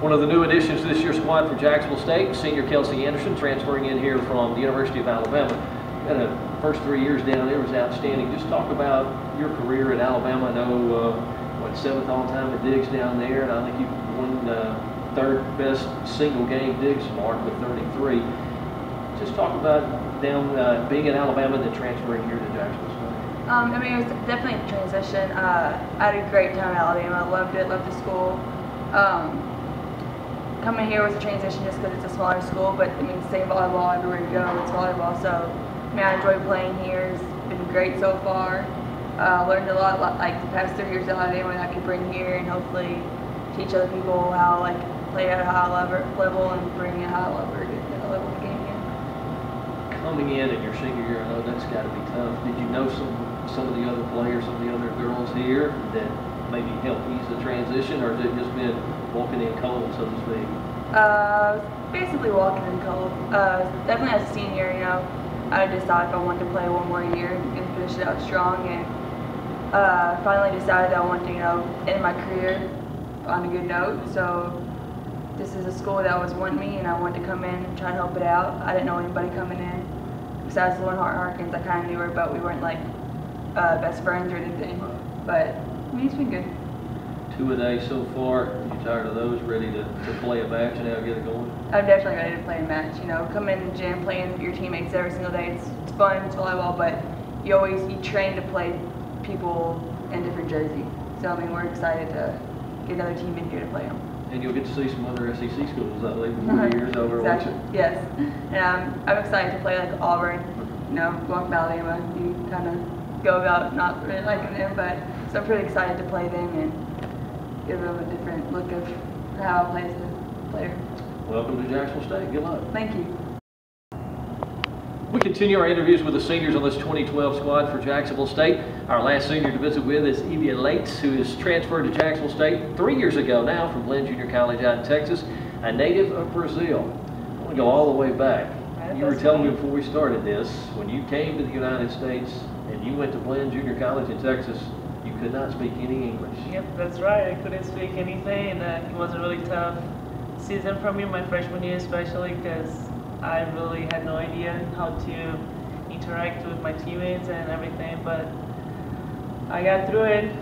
One of the new additions to this year's squad for Jacksonville State, senior Kelsey Anderson, transferring in here from the University of Alabama. And the first 3 years down there was outstanding. Just talk about your career at Alabama. I know, what, 7th all-time at digs down there, and I think you won third best single game digs mark with 33. Just talk about being at Alabama and then transferring here to Jacksonville State. I mean, it was definitely a transition. I had a great time at Alabama. I loved it, loved the school. Coming here was a transition just because it's a smaller school, but I mean, same volleyball everywhere you go, it's volleyball. So, I mean, I enjoy playing here. It's been great so far. Learned a lot, like the past 3 years at Alabama, that I could bring here and hopefully teach other people how like play at a high level and bring a high level of the game here. Coming in your senior year, I know that's got to be tough. Did you know some of the other players, some of the other girls here that maybe helped ease the transition, or has it just been walking in cold, so to speak? Basically walking in cold. Definitely as a senior, you know, I just thought if I wanted to play one more year and finish it out strong, and finally decided that I wanted to, you know, end my career on a good note. So this is a school that was wanting me, and I wanted to come in and try to help it out. I didn't know anybody coming in besides Lauren Harkins. I kind of knew her, but we weren't like best friends or anything. But I mean, it's been good. 2 a day so far. You tired of those? Ready to play a match and now get it going? I'm definitely ready to play a match. You know, come in the gym, playing with your teammates every single day. It's fun. It's volleyball, but you train to play people in different jerseys. So I mean, we're excited to get another team in here to play them. And you'll get to see some other SEC schools, I believe, before the year's over. Exactly. Yes. And I'm excited to play like Auburn. You know, going from Alabama, you kind of go about not really liking them, but so I'm pretty excited to play them and give them a different look of how I play as a player. Welcome to Jacksonville State. Good luck. Thank you. We continue our interviews with the seniors on this 2012 squad for Jacksonville State. Our last senior to visit with is Evia Lates, who is transferred to Jacksonville State 3 years ago now from Glenn Junior College out in Texas, a native of Brazil. I want to go all the way back. You were telling me before we started this, when you came to the United States and you went to Glenn Junior College in Texas, you could not speak any English. Yep, that's right. I couldn't speak anything, and it was a really tough season for me, my freshman year especially, because I really had no idea how to interact with my teammates and everything, but I got through it.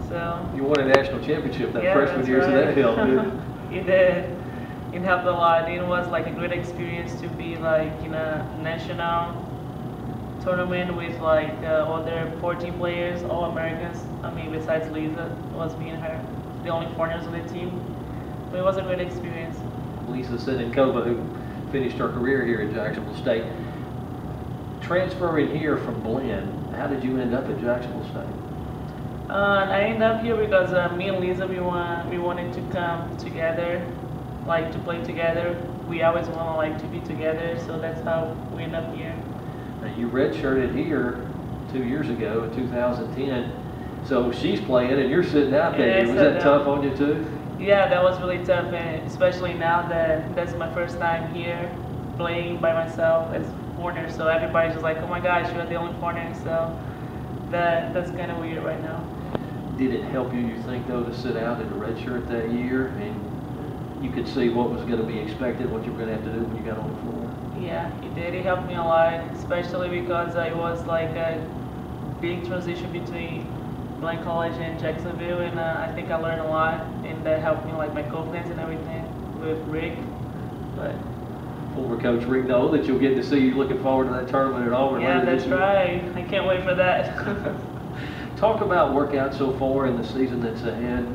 So you won a national championship that freshman year, right. So that helped, didn't it? It did. It helped a lot. It was like a great experience to be like in a national tournament with like other 14 players, all Americans. I mean, besides Lisa, was being her, the only foreigners on the team. But it was a great experience. Lisa Senenkova, who finished her career here at Jacksonville State. Transferring here from Glenn, how did you end up at Jacksonville State? I ended up here because me and Lisa, we wanted to come together, like to play together. We always want to like to be together, so that's how we ended up here. Now you redshirted here 2 years ago in 2010, so she's playing and you're sitting out there. Yeah, was that tough on you too? Yeah, that was really tough, and especially now that that's my first time here playing by myself as foreigner, so everybody's just like, oh my gosh, you're the only foreigner, so that's kind of weird right now. Did it help you think, though, to sit out in a red shirt that year? I mean, you could see what was going to be expected, what you were going to have to do when you got on the floor. Yeah, it did. It helped me a lot, especially because it was like a big transition between Glenn College and Jacksonville, and I think I learned a lot, and that helped me like my confidence and everything with Rick. But former coach Rick, know that you'll get to see you looking forward to that tournament at Auburn. Yeah, that's right. I can't wait for that. Talk about workout so far in the season that's ahead.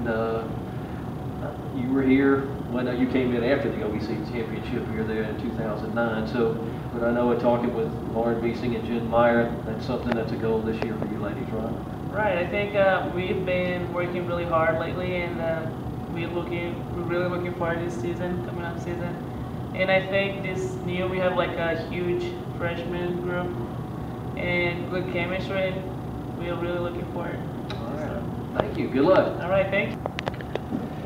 You were here when you came in after the OVC championship. You were there in 2009. So, but I know talking with Lauren Beesing and Jen Meyer, that's something that's a goal this year for you ladies, right? Right. I think we've been working really hard lately, and we're really looking forward to this season, coming up season. And I think this year we have like a huge freshman group and good chemistry, and we're really looking forward. All right. So, thank you. Good luck. All right. Thank you.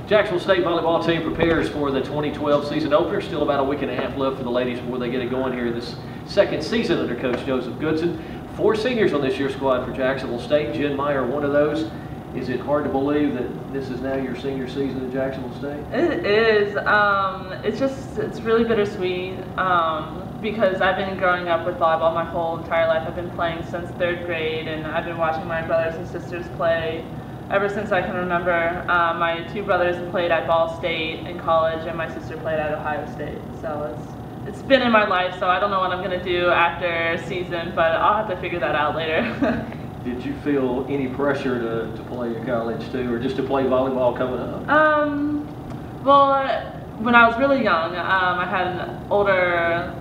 Jacksonville State volleyball team prepares for the 2012 season opener. Still about a week and a half left for the ladies before they get it going here this second season under Coach Joseph Goodson. 4 seniors on this year's squad for Jacksonville State. Jen Meyer, one of those. Is it hard to believe that this is now your senior season at Jacksonville State? It is. It's really bittersweet because I've been growing up with volleyball my whole entire life. I've been playing since 3rd grade, and I've been watching my brothers and sisters play ever since I can remember. My 2 brothers played at Ball State in college, and my sister played at Ohio State. So it's been in my life, so I don't know what I'm going to do after season, but I'll have to figure that out later. Did you feel any pressure to play at college too, or just to play volleyball coming up? Well, when I was really young, I had an older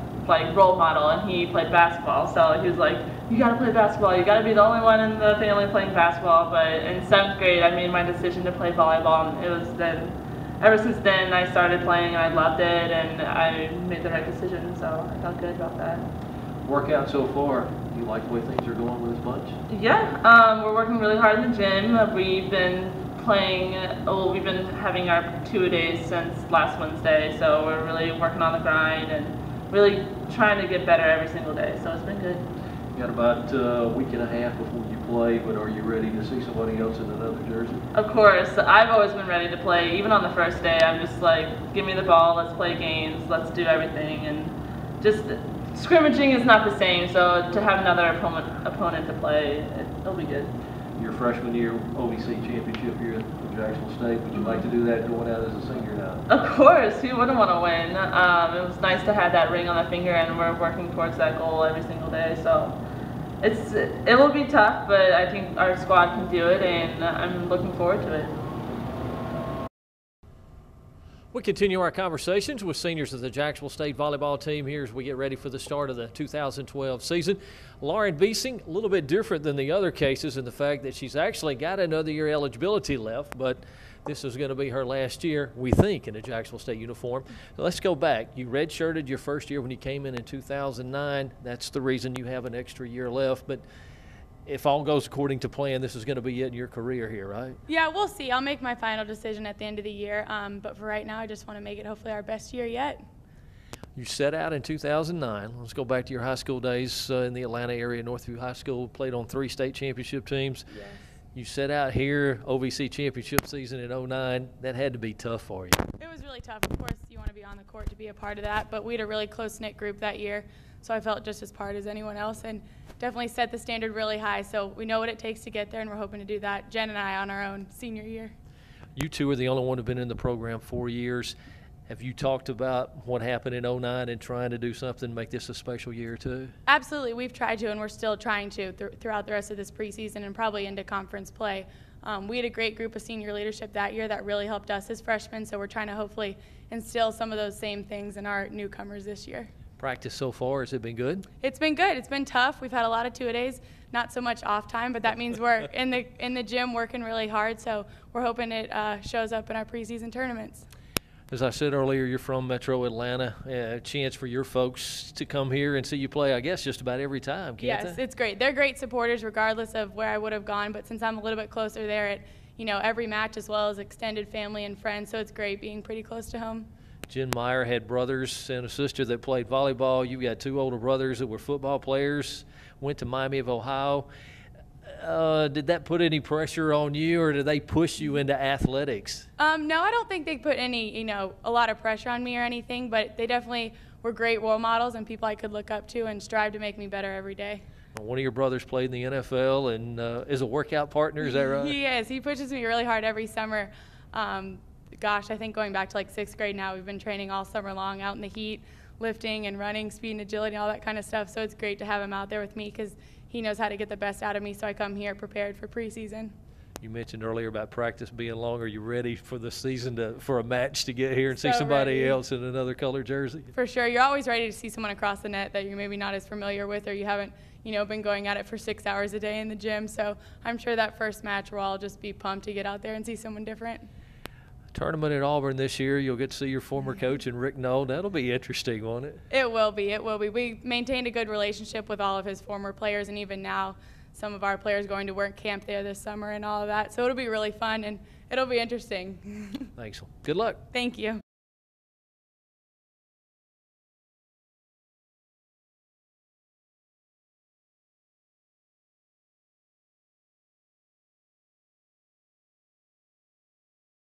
role model, and he played basketball. So he was like, "You got to play basketball. You got to be the only one in the family playing basketball." But in 7th grade, I made my decision to play volleyball, and it was then. Ever since then, I started playing, and I loved it, and I made the right decision. So I felt good about that. Workout so far, do you like the way things are going with this bunch? Yeah, we're working really hard in the gym. We've been we've been having our 2-a-days since last Wednesday, so we're really working on the grind and really trying to get better every single day, so it's been good. You got about a week and a half before you play, but are you ready to see somebody else in another jersey? Of course, I've always been ready to play. Even on the first day, I'm just like, give me the ball, let's play games, let's do everything, and just scrimmaging is not the same, so to have another opponent to play, it'll be good. Your freshman year OVC championship here at Jacksonville State, would you like to do that going out as a senior now? Of course, who wouldn't want to win? It was nice to have that ring on the finger, and we're working towards that goal every single day, so it will be tough, but I think our squad can do it, and I'm looking forward to it. We continue our conversations with seniors of the Jacksonville State volleyball team here as we get ready for the start of the 2012 season. Lauren Beesing, a little bit different than the other cases in the fact that she's actually got another year eligibility left, but this is going to be her last year, we think, in a Jacksonville State uniform. So let's go back. You redshirted your first year when you came in 2009. That's the reason you have an extra year left. But if all goes according to plan, this is going to be it in your career here, right? Yeah, we'll see. I'll make my final decision at the end of the year. But for right now, I just want to make it hopefully our best year yet. You set out in 2009. Let's go back to your high school days in the Atlanta area, Northview High School, played on 3 state championship teams. Yes. You set out here, OVC championship season in 2009. That had to be tough for you. It was really tough. Of course, you want to be on the court to be a part of that, but we had a really close-knit group that year, so I felt just as part as anyone else, and definitely set the standard really high. So we know what it takes to get there, and we're hoping to do that, Jen and I, on our own senior year. You two are the only one who've been in the program 4 years. Have you talked about what happened in 2009 and trying to do something to make this a special year too? Absolutely. We've tried to, and we're still trying to throughout the rest of this preseason and probably into conference play. We had a great group of senior leadership that year that really helped us as freshmen, so we're trying to hopefully instill some of those same things in our newcomers this year. Practice so far, has it been good? It's been good. It's been tough. We've had a lot of 2-a-days, not so much off time, but that means we're in the gym working really hard, so we're hoping it shows up in our preseason tournaments. As I said earlier, you're from Metro Atlanta. A chance for your folks to come here and see you play, I guess, just about every time, can't they? Yes, it's great. They're great supporters regardless of where I would have gone, but since I'm a little bit closer there at every match as well as extended family and friends, so it's great being pretty close to home. Jen Meyer had brothers and a sister that played volleyball. You got 2 older brothers that were football players, went to Miami of Ohio. Did that put any pressure on you, or did they push you into athletics? No, I don't think they put any, a lot of pressure on me or anything, but they definitely were great role models and people I could look up to and strive to make me better every day. One of your brothers played in the NFL and is a workout partner, is that right? He is. He pushes me really hard every summer. Gosh, I think going back to like 6th grade now, we've been training all summer long out in the heat, lifting and running, speed and agility, all that kind of stuff. So it's great to have him out there with me because he knows how to get the best out of me, so I come here prepared for preseason. You mentioned earlier about practice being long. Are you ready for the season for a match to get here and see So somebody ready. else in another color jersey? For sure. You're always ready to see someone across the net that you're maybe not as familiar with or you haven't, been going at it for 6 hours a day in the gym. So I'm sure that first match we'll all just be pumped to get out there and see someone different. Tournament at Auburn this year, you'll get to see your former coach and Rick Knoll. That'll be interesting, won't it? It will be. It will be. We maintained a good relationship with all of his former players, and even now some of our players going to work camp there this summer and all of that. So it'll be really fun, and it'll be interesting. Thanks. Good luck. Thank you.